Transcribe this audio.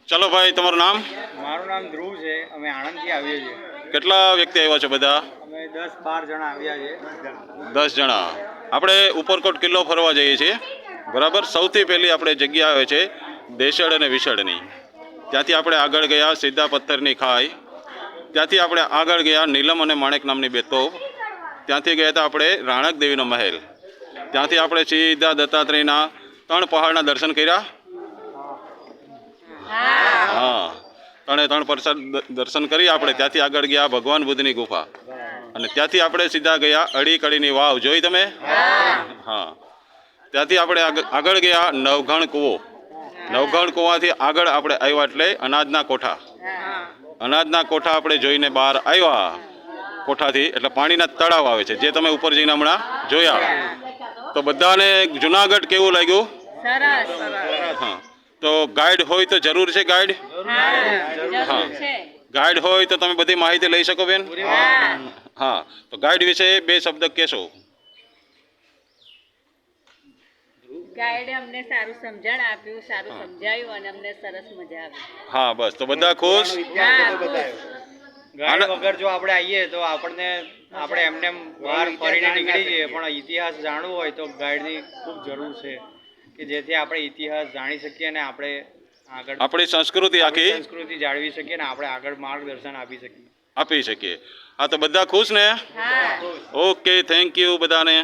ચલો ભાઈ, તમારું નામ? મારું નામ ધ્રુવ છે. અમે આણંદથી આવીએ છીએ. કેટલા વ્યક્તિ આવ્યા છો બધા? અમે 10-12 જણા આવ્યા છીએ. 10 જણા. આપણે ઉપરકોટ કિલ્લો ફરવા જઈએ છીએ, બરાબર. સૌથી પહેલી આપણે જગ્યા આવે છે દેશળ અને વિશળની. ત્યાંથી આપણે આગળ ગયા સીધા પથ્થરની ખાઈ. ત્યાંથી આપણે આગળ ગયા નીલમ અને માણેક નામની બે તોપ. ત્યાંથી ગયા હતા આપણે રાણક દેવીનો મહેલ. ત્યાંથી આપણે સીધા દત્તાત્રેયના 3 પહાડના દર્શન કર્યા. હા, 3 પ્રસાદ દર્શન કરી આપણે. ત્યાંથી આગળ ગયા ભગવાન બુદ્ધની ગુફા, અને ત્યાંથી આપણે સીધા ગયા અડી કડીની વાવ. જોઈ તમે? હા. ત્યાંથી આપણે આગળ ગયા નવઘણ કૂવો. નવઘણ કૂવાથી આગળ આપણે આવ્યા એટલે અનાજના કોઠા. અનાજના કોઠા આપણે જોઈને બહાર આવ્યા કોઠાથી, એટલે પાણીના તળાવ આવે છે, જે તમે ઉપર જઈને હમણાં જોયા. તો બધાને જુનાગઢ કેવું લાગ્યું? હા. તો ગાઈડ હોય તો જરૂર છે ગાઈડ? હા, ગાઈડ હોય તો તમે બધી માહિતી લઈ શકો બેન? હા. તો ગાઈડ વિશે 2 શબ્દ કહેશો? ગાઈડે અમને સારું સમજણ આપ્યું, સારું સમજાયું અને અમને સરસ મજા આવી. હા, બસ. તો બધા ખુશ? ગાઈડ વગર જો આપણે આવીએ તો આપણે એમને બહાર ફરીને નીકળી જઈએ, પણ ઇતિહાસ જાણવું હોય તો ગાઈડની ખૂબ જરૂર છે, કે જેથી આપણે ઇતિહાસ જાણી શકીએ અને આપણે આગળ આપણી સંસ્કૃતિ જાળવી શકીએ ને આપણે આગળ માર્ગદર્શન આપી શકીએ. હા, તો બધા ખુશ ને? ઓકે, થેન્ક યુ બધાને.